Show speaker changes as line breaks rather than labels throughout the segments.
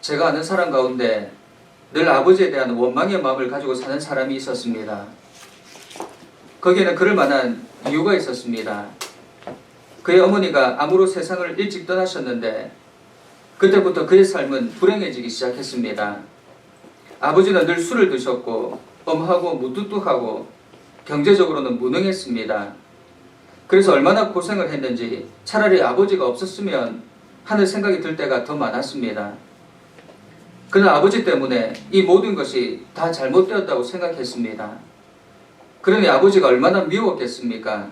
제가 아는 사람 가운데 늘 아버지에 대한 원망의 마음을 가지고 사는 사람이 있었습니다. 거기에는 그럴 만한 이유가 있었습니다. 그의 어머니가 암으로 세상을 일찍 떠나셨는데 그때부터 그의 삶은 불행해지기 시작했습니다. 아버지는 늘 술을 드셨고 엄하고 무뚝뚝하고 경제적으로는 무능했습니다. 그래서 얼마나 고생을 했는지 차라리 아버지가 없었으면 하는 생각이 들 때가 더 많았습니다. 그는 아버지 때문에 이 모든 것이 다 잘못되었다고 생각했습니다. 그러니 아버지가 얼마나 미웠겠습니까?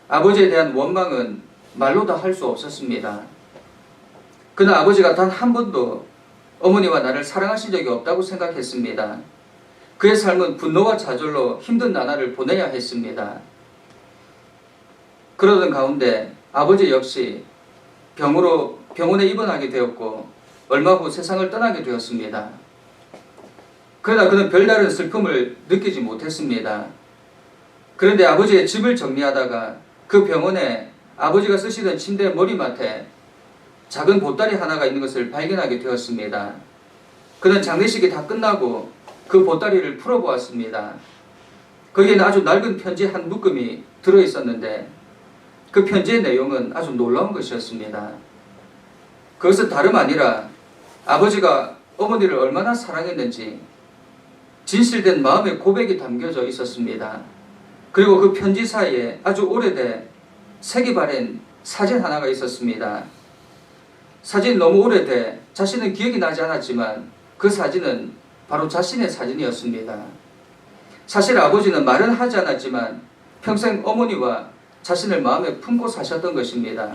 아버지에 대한 원망은 말로 다 할 수 없었습니다. 그는 아버지가 단 한 번도 어머니와 나를 사랑하신 적이 없다고 생각했습니다. 그의 삶은 분노와 좌절로 힘든 나날을 보내야 했습니다. 그러던 가운데 아버지 역시 병원에 입원하게 되었고 얼마 후 세상을 떠나게 되었습니다. 그러나 그는 별다른 슬픔을 느끼지 못했습니다. 그런데 아버지의 집을 정리하다가 그 병원에 아버지가 쓰시던 침대 머리맡에 작은 보따리 하나가 있는 것을 발견하게 되었습니다. 그는 장례식이 다 끝나고 그 보따리를 풀어보았습니다. 거기에는 아주 낡은 편지 한 묶음이 들어있었는데 그 편지의 내용은 아주 놀라운 것이었습니다. 그것은 다름 아니라 아버지가 어머니를 얼마나 사랑했는지 진실된 마음의 고백이 담겨져 있었습니다. 그리고 그 편지 사이에 아주 오래된 색이 바랜 사진 하나가 있었습니다. 사진이 너무 오래돼 자신은 기억이 나지 않았지만 그 사진은 바로 자신의 사진이었습니다. 사실 아버지는 말은 하지 않았지만 평생 어머니와 자신을 마음에 품고 사셨던 것입니다.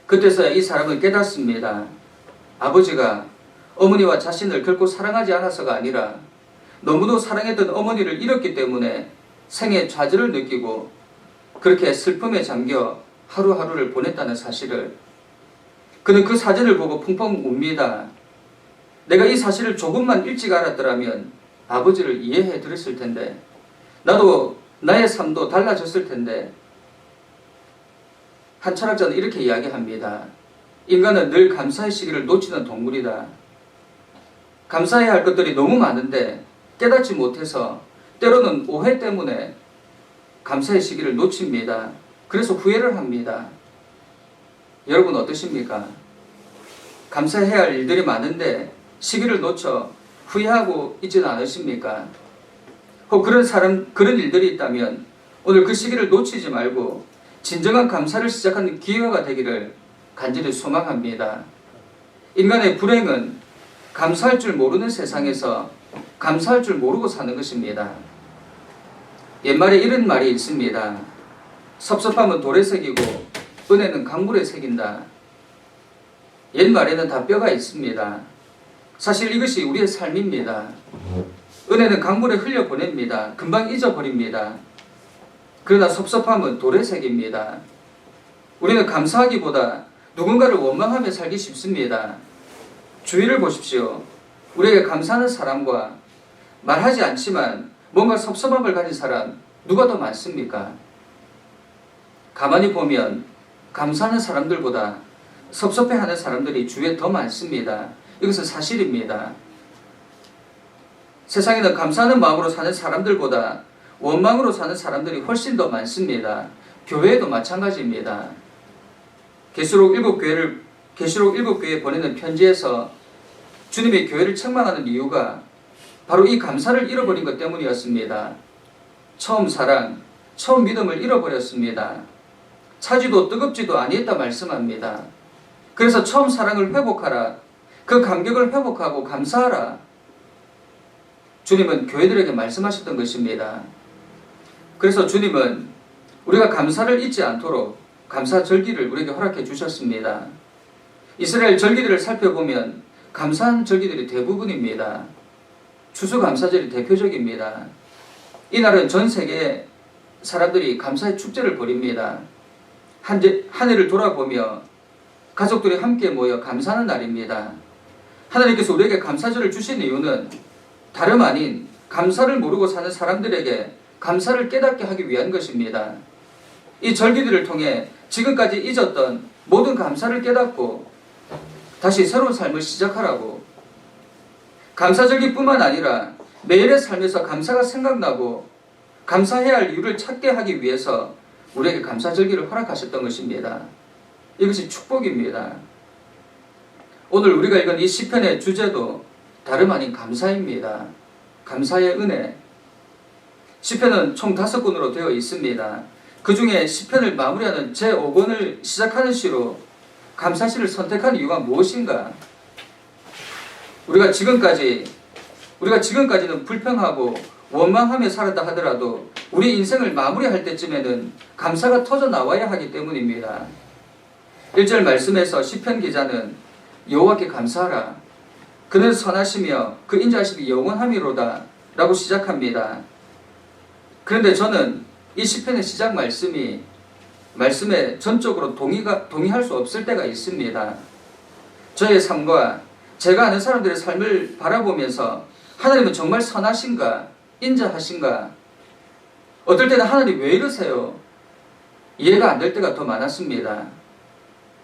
그때서야 이 사람은 깨닫습니다. 아버지가 어머니와 자신을 결코 사랑하지 않아서가 아니라 너무도 사랑했던 어머니를 잃었기 때문에 생애 좌절을 느끼고 그렇게 슬픔에 잠겨 하루하루를 보냈다는 사실을. 그는 그 사진을 보고 펑펑 웁니다. 내가 이 사실을 조금만 일찍 알았더라면 아버지를 이해해 드렸을 텐데, 나도 나의 삶도 달라졌을 텐데. 한 철학자는 이렇게 이야기합니다. 인간은 늘 감사의 시기를 놓치는 동물이다. 감사해야 할 것들이 너무 많은데 깨닫지 못해서 때로는 오해 때문에 감사의 시기를 놓칩니다. 그래서 후회를 합니다. 여러분 어떠십니까? 감사해야 할 일들이 많은데 시기를 놓쳐 후회하고 있지는 않으십니까? 혹 그런 일들이 있다면 오늘 그 시기를 놓치지 말고 진정한 감사를 시작하는 기회가 되기를 간절히 소망합니다. 인간의 불행은 감사할 줄 모르는 세상에서 감사할 줄 모르고 사는 것입니다. 옛말에 이런 말이 있습니다. 섭섭함은 돌에 새기고 은혜는 강물에 새긴다. 옛말에는 다 뼈가 있습니다. 사실 이것이 우리의 삶입니다. 은혜는 강물에 흘려보냅니다. 금방 잊어버립니다. 그러나 섭섭함은 돌에 새깁니다. 우리는 감사하기보다 누군가를 원망하며 살기 쉽습니다. 주위를 보십시오. 우리에게 감사하는 사람과 말하지 않지만 뭔가 섭섭함을 가진 사람 누가 더 많습니까? 가만히 보면 감사하는 사람들보다 섭섭해하는 사람들이 주위에 더 많습니다. 이것은 사실입니다. 세상에는 감사하는 마음으로 사는 사람들보다 원망으로 사는 사람들이 훨씬 더 많습니다. 교회에도 마찬가지입니다. 계시록 7교회에 보내는 편지에서 주님의 교회를 책망하는 이유가 바로 이 감사를 잃어버린 것 때문이었습니다. 처음 사랑, 처음 믿음을 잃어버렸습니다. 차지도 뜨겁지도 아니했다 말씀합니다. 그래서 처음 사랑을 회복하라. 그 감격을 회복하고 감사하라. 주님은 교회들에게 말씀하셨던 것입니다. 그래서 주님은 우리가 감사를 잊지 않도록 감사 절기를 우리에게 허락해 주셨습니다. 이스라엘 절기들을 살펴보면 감사한 절기들이 대부분입니다. 추수감사절이 대표적입니다. 이날은 전 세계 사람들이 감사의 축제를 벌입니다. 한 해를 돌아보며 가족들이 함께 모여 감사하는 날입니다. 하나님께서 우리에게 감사절을 주신 이유는 다름 아닌 감사를 모르고 사는 사람들에게 감사를 깨닫게 하기 위한 것입니다. 이 절기들을 통해 지금까지 잊었던 모든 감사를 깨닫고 다시 새로운 삶을 시작하라고. 감사절기뿐만 아니라 매일의 삶에서 감사가 생각나고 감사해야 할 이유를 찾게 하기 위해서 우리에게 감사절기를 허락하셨던 것입니다. 이것이 축복입니다. 오늘 우리가 읽은 이 시편의 주제도 다름 아닌 감사입니다. 감사의 은혜. 시편은 총 5권으로 되어 있습니다. 그 중에 시편을 마무리하는 제5권을 시작하는 시로 감사시를 선택한 이유가 무엇인가? 우리가 지금까지는 불평하고 원망하며 살았다 하더라도 우리 인생을 마무리할 때쯤에는 감사가 터져 나와야 하기 때문입니다. 1절 말씀에서 시편 기자는 여호와께 감사하라. 그는 선하시며 그 인자하심이 영원함이로다 라고 시작합니다. 그런데 저는 이 시편의 시작 말씀에 전적으로 동의할 수 없을 때가 있습니다. 저의 삶과 제가 아는 사람들의 삶을 바라보면서 하나님은 정말 선하신가? 인자하신가? 어떨 때는 하나님 왜 이러세요? 이해가 안 될 때가 더 많았습니다.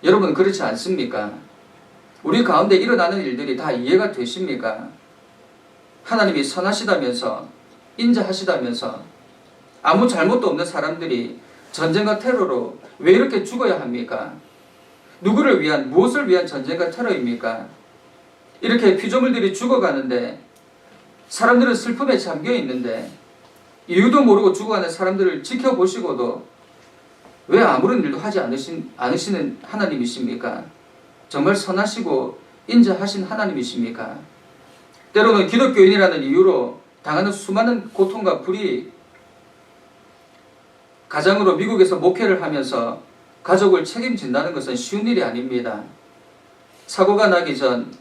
여러분 그렇지 않습니까? 우리 가운데 일어나는 일들이 다 이해가 되십니까? 하나님이 선하시다면서 인자하시다면서 아무 잘못도 없는 사람들이 전쟁과 테러로 왜 이렇게 죽어야 합니까? 누구를 위한, 무엇을 위한 전쟁과 테러입니까? 이렇게 피조물들이 죽어가는데 사람들은 슬픔에 잠겨 있는데 이유도 모르고 죽어가는 사람들을 지켜보시고도 왜 아무런 일도 하지 않으시는 하나님이십니까? 정말 선하시고 인자하신 하나님이십니까? 때로는 기독교인이라는 이유로 당하는 수많은 고통과 불이 가장으로 미국에서 목회를 하면서 가족을 책임진다는 것은 쉬운 일이 아닙니다. 사고가 나기 전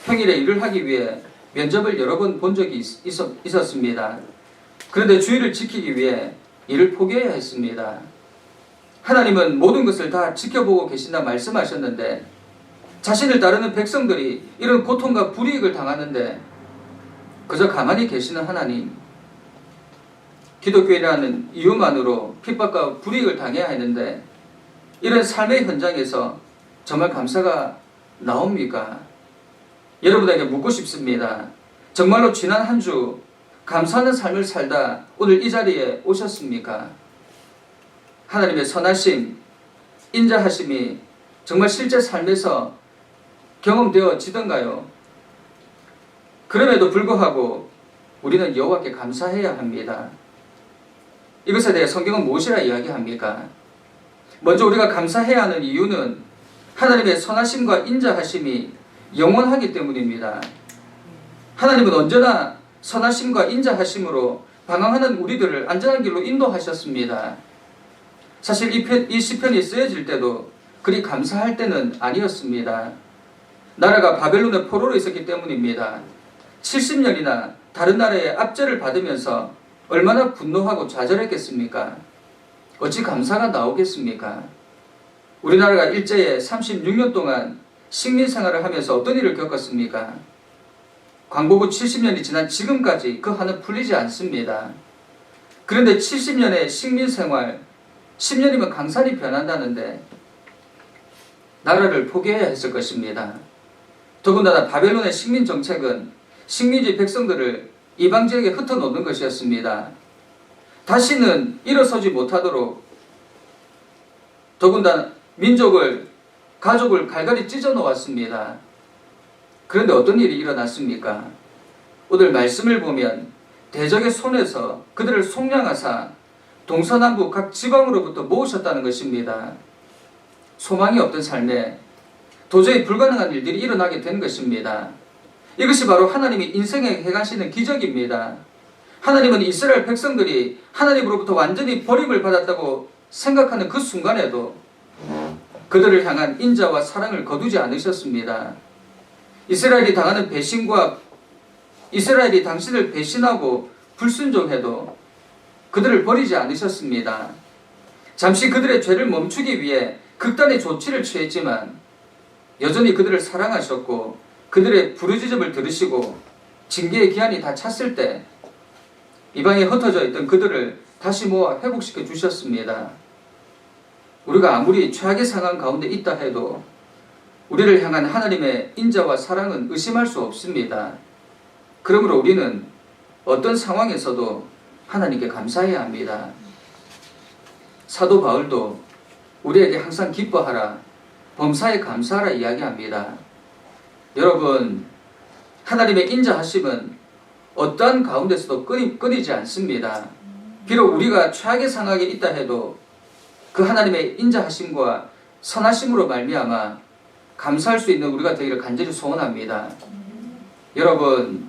평일에 일을 하기 위해 면접을 여러 번 본 적이 있었습니다. 그런데 주의를 지키기 위해 일을 포기해야 했습니다. 하나님은 모든 것을 다 지켜보고 계신다 말씀하셨는데 자신을 따르는 백성들이 이런 고통과 불이익을 당하는데 그저 가만히 계시는 하나님, 기독교인이라는 이유만으로 핍박과 불이익을 당해야 했는데 이런 삶의 현장에서 정말 감사가 나옵니까? 여러분에게 묻고 싶습니다. 정말로 지난 한 주 감사하는 삶을 살다 오늘 이 자리에 오셨습니까? 하나님의 선하심, 인자하심이 정말 실제 삶에서 경험되어지던가요? 그럼에도 불구하고 우리는 여호와께 감사해야 합니다. 이것에 대해 성경은 무엇이라 이야기합니까? 먼저 우리가 감사해야 하는 이유는 하나님의 선하심과 인자하심이 영원하기 때문입니다. 하나님은 언제나 선하심과 인자하심으로 방황하는 우리들을 안전한 길로 인도하셨습니다. 사실 이 시편이 쓰여질 때도 그리 감사할 때는 아니었습니다. 나라가 바벨론의 포로로 있었기 때문입니다. 70년이나 다른 나라의 압제를 받으면서 얼마나 분노하고 좌절했겠습니까? 어찌 감사가 나오겠습니까? 우리나라가 일제에 36년 동안 식민 생활을 하면서 어떤 일을 겪었습니까? 광복후 70년이 지난 지금까지 그 한은 풀리지 않습니다. 그런데 70년의 식민 생활, 10년이면 강산이 변한다는데 나라를 포기해야 했을 것입니다. 더군다나 바벨론의 식민 정책은 식민지 백성들을 이방 지역에 흩어놓는 것이었습니다. 다시는 일어서지 못하도록 더군다나 민족을, 가족을 갈갈이 찢어 놓았습니다. 그런데 어떤 일이 일어났습니까? 오늘 말씀을 보면 대적의 손에서 그들을 속량하사 동서남북 각 지방으로부터 모으셨다는 것입니다. 소망이 없던 삶에 도저히 불가능한 일들이 일어나게 된 것입니다. 이것이 바로 하나님이 인생에 행하시는 기적입니다. 하나님은 이스라엘 백성들이 하나님으로부터 완전히 버림을 받았다고 생각하는 그 순간에도 그들을 향한 인자와 사랑을 거두지 않으셨습니다. 이스라엘이 당하는 배신과 이스라엘이 당신을 배신하고 불순종해도 그들을 버리지 않으셨습니다. 잠시 그들의 죄를 멈추기 위해 극단의 조치를 취했지만 여전히 그들을 사랑하셨고 그들의 부르짖음을 들으시고 징계의 기한이 다 찼을 때 이방에 흩어져 있던 그들을 다시 모아 회복시켜 주셨습니다. 우리가 아무리 최악의 상황 가운데 있다 해도 우리를 향한 하나님의 인자와 사랑은 의심할 수 없습니다. 그러므로 우리는 어떤 상황에서도 하나님께 감사해야 합니다. 사도 바울도 우리에게 항상 기뻐하라, 범사에 감사하라 이야기합니다. 여러분, 하나님의 인자하심은 어떠한 가운데서도 끊이지 않습니다. 비록 우리가 최악의 상황에 있다 해도 그 하나님의 인자하심과 선하심으로 말미암아 감사할 수 있는 우리가 되기를 간절히 소원합니다. 여러분,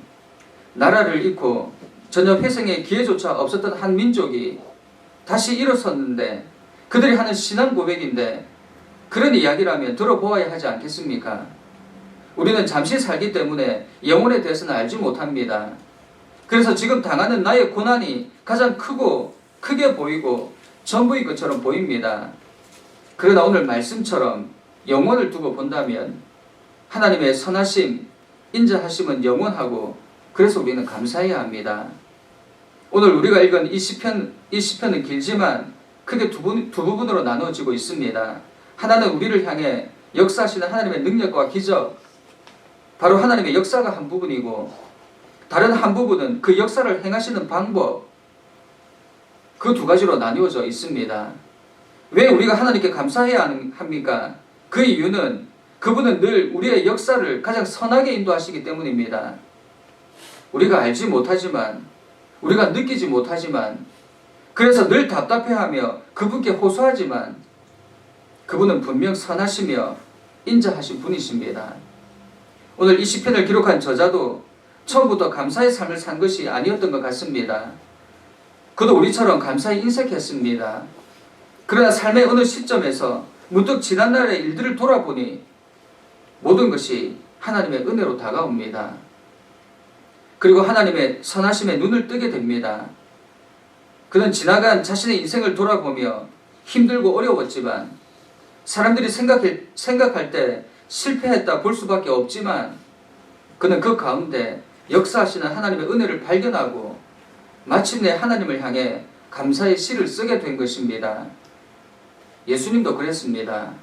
나라를 잃고 전혀 회생의 기회조차 없었던 한 민족이 다시 일어섰는데 그들이 하는 신앙 고백인데 그런 이야기라면 들어보아야 하지 않겠습니까? 우리는 잠시 살기 때문에 영혼에 대해서는 알지 못합니다. 그래서 지금 당하는 나의 고난이 가장 크게 보이고 전부인 것처럼 보입니다. 그러나 오늘 말씀처럼 영원을 두고 본다면 하나님의 선하심, 인자하심은 영원하고 그래서 우리는 감사해야 합니다. 오늘 우리가 읽은 이 시편은 길지만 크게 두 부분으로 나누어지고 있습니다. 하나는 우리를 향해 역사하시는 하나님의 능력과 기적, 바로 하나님의 역사가 한 부분이고 다른 한 부분은 그 역사를 행하시는 방법, 그 두 가지로 나누어져 있습니다. 왜 우리가 하나님께 감사해야 합니까? 그 이유는 그분은 늘 우리의 역사를 가장 선하게 인도하시기 때문입니다. 우리가 알지 못하지만, 우리가 느끼지 못하지만, 그래서 늘 답답해하며 그분께 호소하지만 그분은 분명 선하시며 인자하신 분이십니다. 오늘 이 시편을 기록한 저자도 처음부터 감사의 삶을 산 것이 아니었던 것 같습니다. 그도 우리처럼 감사에 인색했습니다. 그러나 삶의 어느 시점에서 문득 지난날의 일들을 돌아보니 모든 것이 하나님의 은혜로 다가옵니다. 그리고 하나님의 선하심에 눈을 뜨게 됩니다. 그는 지나간 자신의 인생을 돌아보며 힘들고 어려웠지만 사람들이 생각할 때 실패했다 볼 수밖에 없지만 그는 그 가운데 역사하시는 하나님의 은혜를 발견하고 마침내 하나님을 향해 감사의 시를 쓰게 된 것입니다. 예수님도 그랬습니다.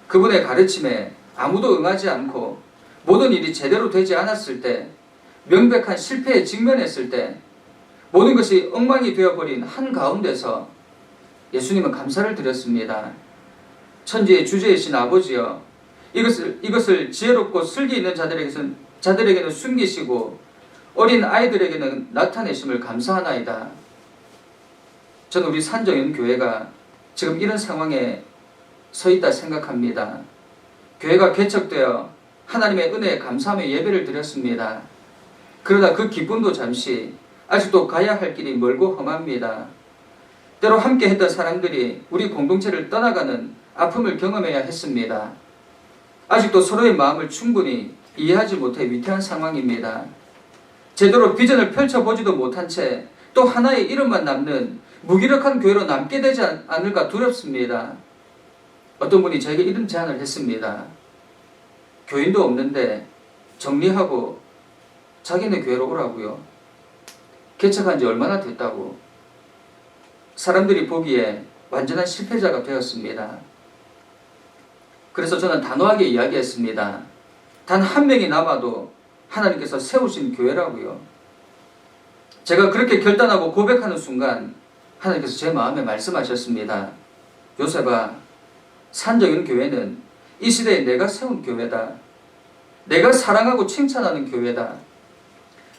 그분의 가르침에 아무도 응하지 않고 모든 일이 제대로 되지 않았을 때, 명백한 실패에 직면했을 때, 모든 것이 엉망이 되어버린 한가운데서 예수님은 감사를 드렸습니다. 천지의 주제이신 아버지여, 이것을 지혜롭고 슬기 있는 자들에게는 숨기시고 어린 아이들에게는 나타내심을 감사하나이다. 저는 우리 산정연교회가 지금 이런 상황에 서 있다 생각합니다. 교회가 개척되어 하나님의 은혜에 감사하며 예배를 드렸습니다. 그러나 그 기쁨도 잠시, 아직도 가야 할 길이 멀고 험합니다. 때로 함께 했던 사람들이 우리 공동체를 떠나가는 아픔을 경험해야 했습니다. 아직도 서로의 마음을 충분히 이해하지 못해 위태한 상황입니다. 제대로 비전을 펼쳐보지도 못한 채 또 하나의 이름만 남는 무기력한 교회로 남게 되지 않을까 두렵습니다. 어떤 분이 저에게 이런 제안을 했습니다. 교인도 없는데 정리하고 자기네 교회로 오라고요. 개척한 지 얼마나 됐다고. 사람들이 보기에 완전한 실패자가 되었습니다. 그래서 저는 단호하게 이야기했습니다. 단 한 명이 남아도 하나님께서 세우신 교회라고요. 제가 그렇게 결단하고 고백하는 순간 하나님께서 제 마음에 말씀하셨습니다. 요셉아, 산정연교회는 이 시대에 내가 세운 교회다. 내가 사랑하고 칭찬하는 교회다.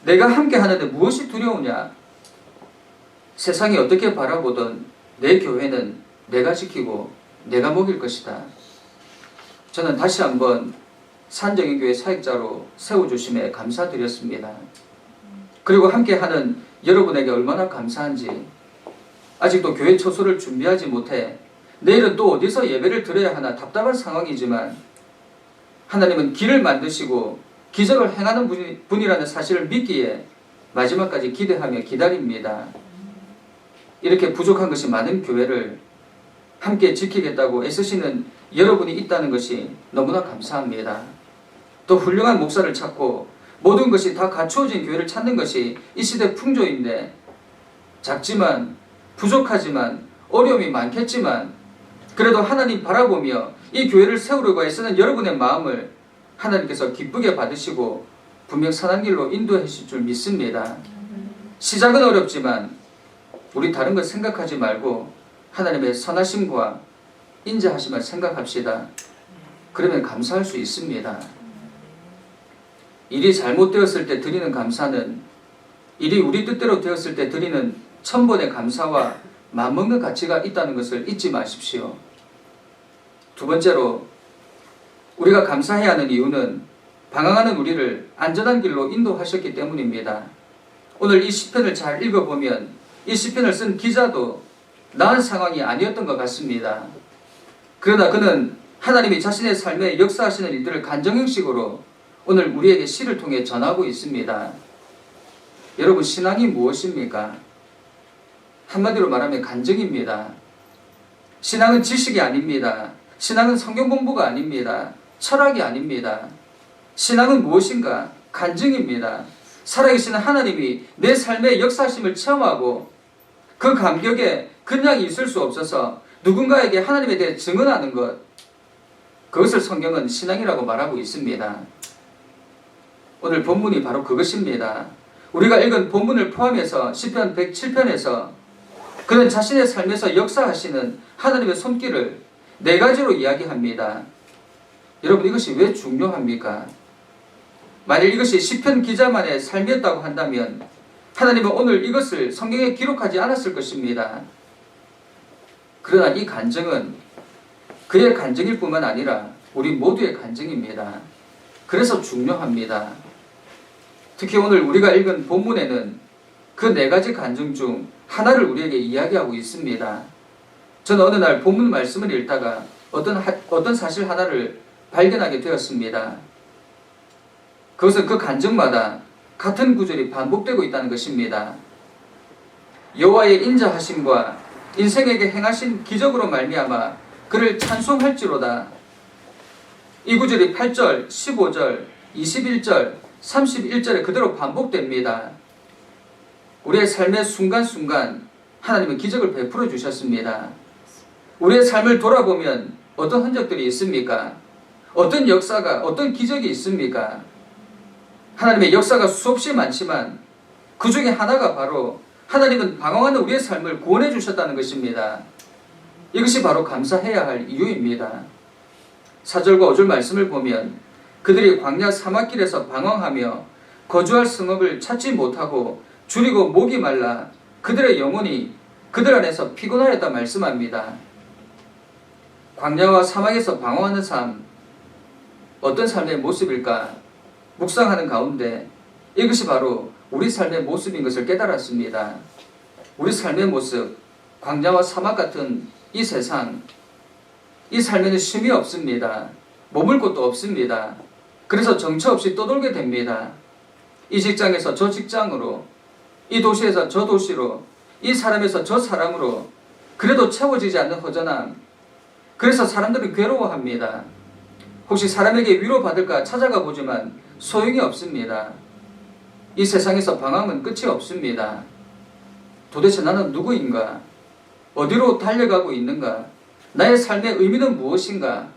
내가 함께 하는데 무엇이 두려우냐? 세상이 어떻게 바라보든 내 교회는 내가 지키고 내가 먹일 것이다. 저는 다시 한번 산정연교회 사역자로 세워주심에 감사드렸습니다. 그리고 함께하는 여러분에게 얼마나 감사한지, 아직도 교회 처소를 준비하지 못해 내일은 또 어디서 예배를 드려야 하나 답답한 상황이지만 하나님은 길을 만드시고 기적을 행하는 분이라는 사실을 믿기에 마지막까지 기대하며 기다립니다. 이렇게 부족한 것이 많은 교회를 함께 지키겠다고 애쓰시는 여러분이 있다는 것이 너무나 감사합니다. 또 훌륭한 목사를 찾고 모든 것이 다 갖추어진 교회를 찾는 것이 이 시대 풍조인데, 작지만 부족하지만 어려움이 많겠지만 그래도 하나님 바라보며 이 교회를 세우려고 애쓰는 여러분의 마음을 하나님께서 기쁘게 받으시고 분명 선한 길로 인도해 주실 줄 믿습니다. 시작은 어렵지만 우리 다른 것 생각하지 말고 하나님의 선하심과 인자하심을 생각합시다. 그러면 감사할 수 있습니다. 일이 잘못되었을 때 드리는 감사는 일이 우리 뜻대로 되었을 때 드리는 천번의 감사와 맞먹는 가치가 있다는 것을 잊지 마십시오. 두 번째로 우리가 감사해야 하는 이유는 방황하는 우리를 안전한 길로 인도하셨기 때문입니다. 오늘 이 시편을 잘 읽어보면 이 시편을 쓴 기자도 나은 상황이 아니었던 것 같습니다. 그러나 그는 하나님이 자신의 삶에 역사하시는 일들을 간증 형식으로 오늘 우리에게 시를 통해 전하고 있습니다. 여러분, 신앙이 무엇입니까? 한마디로 말하면 간증입니다. 신앙은 지식이 아닙니다. 신앙은 성경 공부가 아닙니다. 철학이 아닙니다. 신앙은 무엇인가? 간증입니다. 살아계시는 하나님이 내 삶의 역사심을 체험하고 그 감격에 그냥 있을 수 없어서 누군가에게 하나님에 대해 증언하는 것, 그것을 성경은 신앙이라고 말하고 있습니다. 오늘 본문이 바로 그것입니다. 우리가 읽은 본문을 포함해서 시편 107편에서 그는 자신의 삶에서 역사하시는 하나님의 손길을 네 가지로 이야기합니다. 여러분, 이것이 왜 중요합니까? 만일 이것이 시편 기자만의 삶이었다고 한다면 하나님은 오늘 이것을 성경에 기록하지 않았을 것입니다. 그러나 이 간증은 그의 간증일 뿐만 아니라 우리 모두의 간증입니다. 그래서 중요합니다. 특히 오늘 우리가 읽은 본문에는 그 네 가지 간증 중 하나를 우리에게 이야기하고 있습니다. 저는 어느 날 본문 말씀을 읽다가 어떤 사실 하나를 발견하게 되었습니다. 그것은 그 간증마다 같은 구절이 반복되고 있다는 것입니다. 여호와의 인자하심과 인생에게 행하신 기적으로 말미암아 그를 찬송할지로다. 이 구절이 8절, 15절, 21절, 31절에 그대로 반복됩니다. 우리의 삶의 순간순간 하나님은 기적을 베풀어 주셨습니다. 우리의 삶을 돌아보면 어떤 흔적들이 있습니까? 어떤 역사가, 어떤 기적이 있습니까? 하나님의 역사가 수없이 많지만 그 중에 하나가 바로 하나님은 방황하는 우리의 삶을 구원해 주셨다는 것입니다. 이것이 바로 감사해야 할 이유입니다. 4절과 5절 말씀을 보면 그들이 광야 사막길에서 방황하며 거주할 성읍을 찾지 못하고 줄이고 목이 말라 그들의 영혼이 그들 안에서 피곤하였다 말씀합니다. 광야와 사막에서 방황하는 삶, 어떤 삶의 모습일까? 묵상하는 가운데 이것이 바로 우리 삶의 모습인 것을 깨달았습니다. 우리 삶의 모습, 광야와 사막 같은 이 세상, 이 삶에는 쉼이 없습니다. 머물 곳도 없습니다. 그래서 정처 없이 떠돌게 됩니다. 이 직장에서 저 직장으로, 이 도시에서 저 도시로, 이 사람에서 저 사람으로, 그래도 채워지지 않는 허전함. 그래서 사람들은 괴로워합니다. 혹시 사람에게 위로받을까 찾아가 보지만 소용이 없습니다. 이 세상에서 방황은 끝이 없습니다. 도대체 나는 누구인가? 어디로 달려가고 있는가? 나의 삶의 의미는 무엇인가?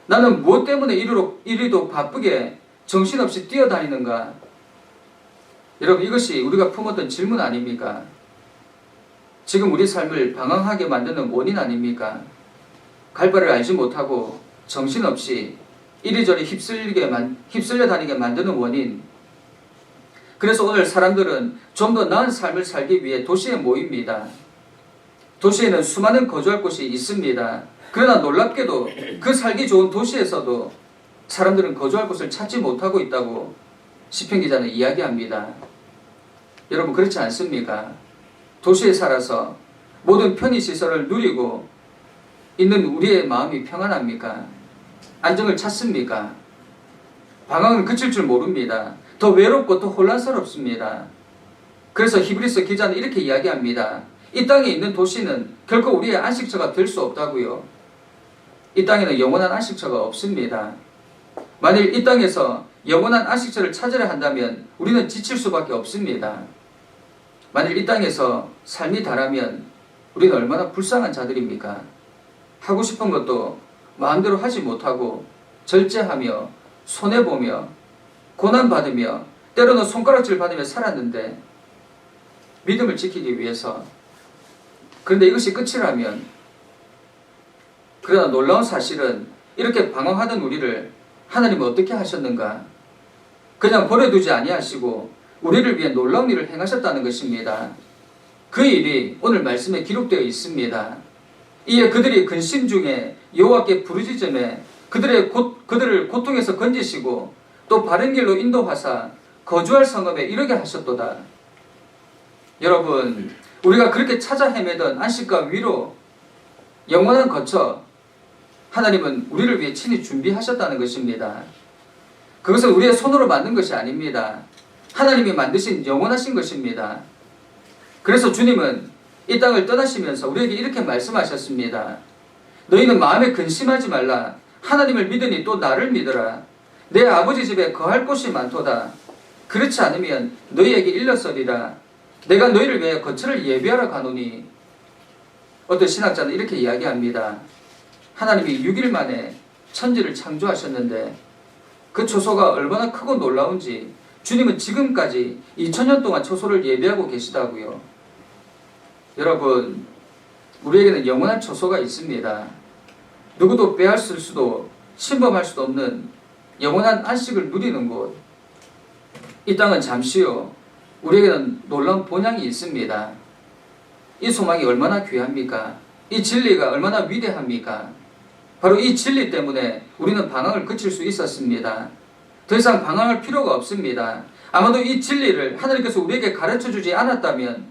나는 무엇 때문에 이리도 바쁘게 정신없이 뛰어다니는가? 여러분, 이것이 우리가 품었던 질문 아닙니까? 지금 우리 삶을 방황하게 만드는 원인 아닙니까? 갈 바를 알지 못하고 정신없이 이리저리 휩쓸려 다니게 만드는 원인. 그래서 오늘 사람들은 좀 더 나은 삶을 살기 위해 도시에 모입니다. 도시에는 수많은 거주할 곳이 있습니다. 그러나 놀랍게도 그 살기 좋은 도시에서도 사람들은 거주할 곳을 찾지 못하고 있다고 시편 기자는 이야기합니다. 여러분, 그렇지 않습니까? 도시에 살아서 모든 편의시설을 누리고 있는 우리의 마음이 평안합니까? 안정을 찾습니까? 방황은 그칠 줄 모릅니다. 더 외롭고 더 혼란스럽습니다. 그래서 히브리서 기자는 이렇게 이야기합니다. 이 땅에 있는 도시는 결코 우리의 안식처가 될 수 없다고요. 이 땅에는 영원한 안식처가 없습니다. 만일 이 땅에서 영원한 안식처를 찾으려 한다면 우리는 지칠 수밖에 없습니다. 만일 이 땅에서 삶이 다라면 우리는 얼마나 불쌍한 자들입니까? 하고 싶은 것도 마음대로 하지 못하고 절제하며 손해보며 고난받으며 때로는 손가락질 받으며 살았는데 믿음을 지키기 위해서. 그런데 이것이 끝이라면, 그러나 놀라운 사실은 이렇게 방황하던 우리를 하나님은 어떻게 하셨는가? 그냥 버려두지 아니하시고 우리를 위해 놀라운 일을 행하셨다는 것입니다. 그 일이 오늘 말씀에 기록되어 있습니다. 이에 그들이 근심 중에 여호와께 부르짖음에 그들을 고통에서 건지시고 또 바른 길로 인도하사 거주할 성읍에 이르게 하셨도다. 여러분, 우리가 그렇게 찾아 헤매던 안식과 위로, 영원한 거처, 하나님은 우리를 위해 친히 준비하셨다는 것입니다. 그것은 우리의 손으로 만든 것이 아닙니다. 하나님이 만드신 영원하신 것입니다. 그래서 주님은 이 땅을 떠나시면서 우리에게 이렇게 말씀하셨습니다. 너희는 마음에 근심하지 말라. 하나님을 믿으니 또 나를 믿으라. 내 아버지 집에 거할 곳이 많도다. 그렇지 않으면 너희에게 일렀으리라. 내가 너희를 위해 거처를 예비하러 가노니. 어떤 신학자는 이렇게 이야기합니다. 하나님이 6일 만에 천지를 창조하셨는데 그 초소가 얼마나 크고 놀라운지 주님은 지금까지 2000년 동안 초소를 예비하고 계시다고요. 여러분, 우리에게는 영원한 초소가 있습니다. 누구도 빼앗을 수도 침범할 수도 없는 영원한 안식을 누리는 곳. 이 땅은 잠시요, 우리에게는 놀라운 본향이 있습니다. 이 소망이 얼마나 귀합니까? 이 진리가 얼마나 위대합니까? 바로 이 진리 때문에 우리는 방황을 그칠 수 있었습니다. 더 이상 방황할 필요가 없습니다. 아마도 이 진리를 하나님께서 우리에게 가르쳐주지 않았다면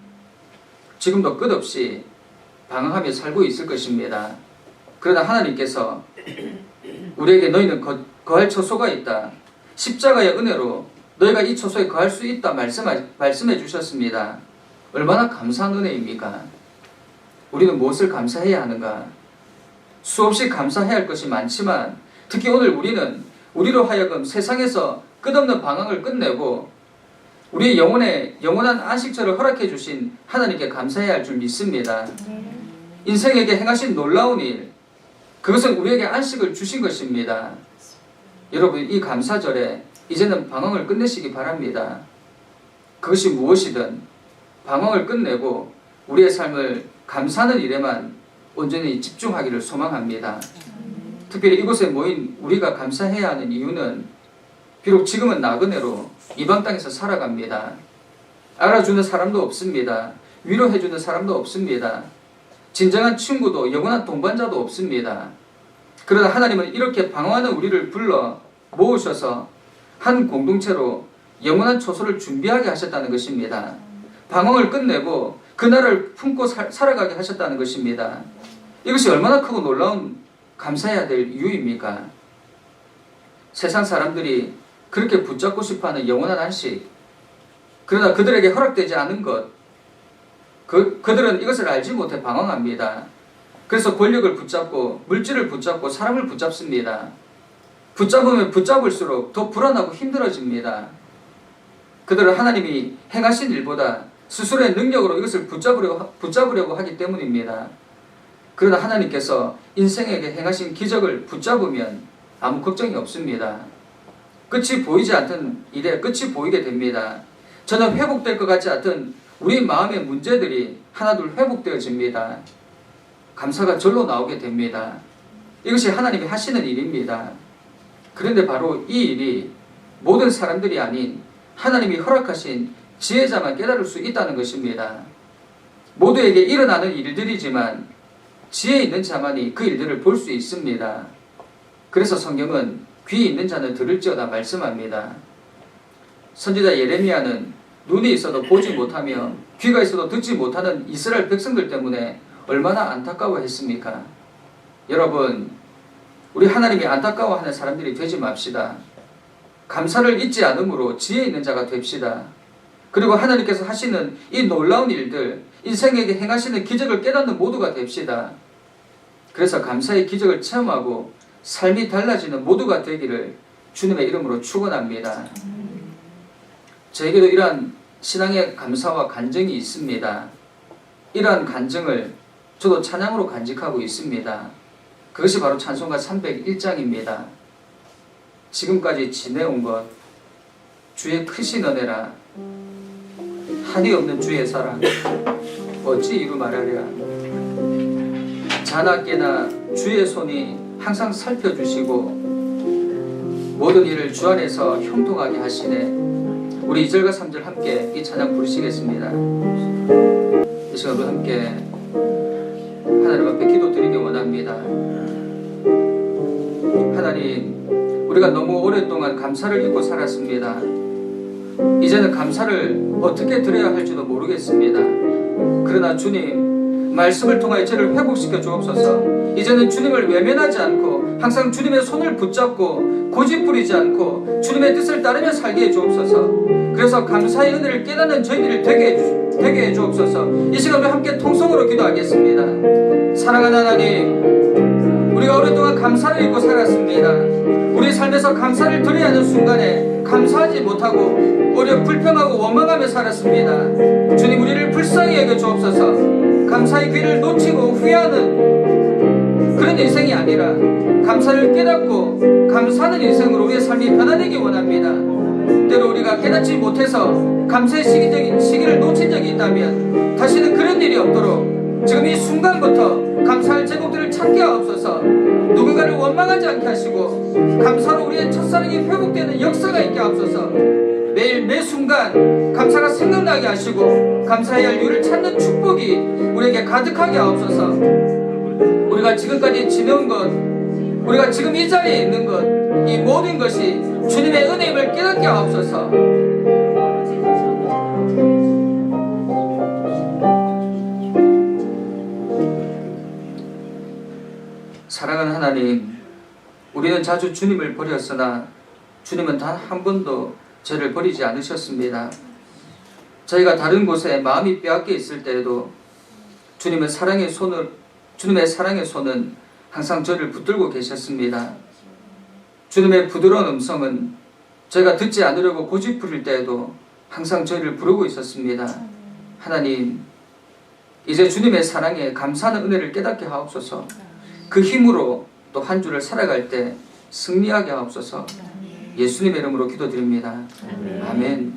지금도 끝없이 방황하며 살고 있을 것입니다. 그러나 하나님께서 우리에게 너희는 거할 처소가 있다. 십자가의 은혜로 너희가 이 처소에 거할 수 있다 말씀해 주셨습니다. 얼마나 감사한 은혜입니까? 우리는 무엇을 감사해야 하는가? 수없이 감사해야 할 것이 많지만 특히 오늘 우리는 우리로 하여금 세상에서 끝없는 방황을 끝내고 우리의 영원한 안식처를 허락해 주신 하나님께 감사해야 할 줄 믿습니다. 인생에게 행하신 놀라운 일, 그것은 우리에게 안식을 주신 것입니다. 여러분, 이 감사절에 이제는 방황을 끝내시기 바랍니다. 그것이 무엇이든 방황을 끝내고 우리의 삶을 감사하는 일에만 온전히 집중하기를 소망합니다. 특별히 이곳에 모인 우리가 감사해야 하는 이유는 비록 지금은 나그네로 이방 땅에서 살아갑니다. 알아주는 사람도 없습니다. 위로해주는 사람도 없습니다. 진정한 친구도 영원한 동반자도 없습니다. 그러나 하나님은 이렇게 방황하는 우리를 불러 모으셔서 한 공동체로 영원한 초소를 준비하게 하셨다는 것입니다. 방황을 끝내고 그날을 품고 살아가게 하셨다는 것입니다. 이것이 얼마나 크고 놀라운 감사해야 될 이유입니까? 세상 사람들이 그렇게 붙잡고 싶어하는 영원한 안식, 그러나 그들에게 허락되지 않은 것, 그들은 이것을 알지 못해 방황합니다. 그래서 권력을 붙잡고 물질을 붙잡고 사람을 붙잡습니다. 붙잡으면 붙잡을수록 더 불안하고 힘들어집니다. 그들은 하나님이 행하신 일보다 스스로의 능력으로 이것을 붙잡으려고 하기 때문입니다. 그러나 하나님께서 인생에게 행하신 기적을 붙잡으면 아무 걱정이 없습니다. 끝이 보이지 않던 일에 끝이 보이게 됩니다. 전혀 회복될 것 같지 않던 우리 마음의 문제들이 하나둘 회복되어집니다. 감사가 절로 나오게 됩니다. 이것이 하나님이 하시는 일입니다. 그런데 바로 이 일이 모든 사람들이 아닌 하나님이 허락하신 지혜자만 깨달을 수 있다는 것입니다. 모두에게 일어나는 일들이지만 지혜 있는 자만이 그 일들을 볼 수 있습니다. 그래서 성경은 귀 있는 자는 들을지어다 말씀합니다. 선지자 예레미야는 눈이 있어도 보지 못하며 귀가 있어도 듣지 못하는 이스라엘 백성들 때문에 얼마나 안타까워했습니까? 여러분, 우리 하나님이 안타까워하는 사람들이 되지 맙시다. 감사를 잊지 않음으로 지혜 있는 자가 됩시다. 그리고 하나님께서 하시는 이 놀라운 일들, 인생에게 행하시는 기적을 깨닫는 모두가 됩시다. 그래서 감사의 기적을 체험하고 삶이 달라지는 모두가 되기를 주님의 이름으로 축원합니다. 저에게도 이러한 신앙의 감사와 간증이 있습니다. 이러한 간증을 저도 찬양으로 간직하고 있습니다. 그것이 바로 찬송가 301장입니다. 지금까지 지내온 것 주의 크신 은혜라 한이 없는 주의 사랑 어찌 이루 말하랴. 자나깨나 주의 손이 항상 살펴주시고 모든 일을 주 안에서 형통하게 하시네. 우리 2절과 3절 함께 이 찬양 부르시겠습니다. 이 시간도 함께 하나님 앞에 기도드리기 원합니다. 하나님, 우리가 너무 오랫동안 감사를 잊고 살았습니다. 이제는 감사를 어떻게 드려야 할지도 모르겠습니다. 그러나 주님, 말씀을 통하여 저를 회복시켜 주옵소서. 이제는 주님을 외면하지 않고 항상 주님의 손을 붙잡고 고집부리지 않고 주님의 뜻을 따르며 살게 해 주옵소서. 그래서 감사의 은혜를 깨닫는 저희들이 되게 해 주옵소서. 이 시간에 함께 통성으로 기도하겠습니다. 사랑하는 하나님, 우리가 오랫동안 감사를 잊고 살았습니다. 우리 삶에서 감사를 드려야 하는 순간에 감사하지 못하고 오히려 불평하고 원망하며 살았습니다. 주님, 우리를 불쌍히 여겨 주옵소서. 감사의 귀를 놓치고 후회하는 그런 인생이 아니라 감사를 깨닫고 감사하는 인생으로 우리의 삶이 변화되기 원합니다. 때로 우리가 깨닫지 못해서 감사의 시기를 놓친 적이 있다면 다시는 그런 일이 없도록 지금 이 순간부터 감사할 제목들을 찾게 하옵소서. 누군가를 원망하지 않게 하시고 감사로 우리의 첫사랑이 회복되는 역사가 있게 하옵소서. 매일 매 순간 감사가 생각나게 하시고 감사해야 할 이유를 찾는 축복이 우리에게 가득하게 하옵소서. 우리가 지금까지 지내온 것, 우리가 지금 이 자리에 있는 것, 이 모든 것이 주님의 은혜임을 깨닫게 하옵소서. 사랑하는 하나님, 우리는 자주 주님을 버렸으나 주님은 단 한 번도 저를 버리지 않으셨습니다. 저희가 다른 곳에 마음이 빼앗겨 있을 때에도 주님의 사랑의 손은 항상 저를 붙들고 계셨습니다. 주님의 부드러운 음성은 저희가 듣지 않으려고 고집 부릴 때에도 항상 저희를 부르고 있었습니다. 하나님, 이제 주님의 사랑에 감사하는 은혜를 깨닫게 하옵소서. 그 힘으로 또 한 주를 살아갈 때 승리하게 하옵소서. 예수님의 이름으로 기도드립니다. 아멘.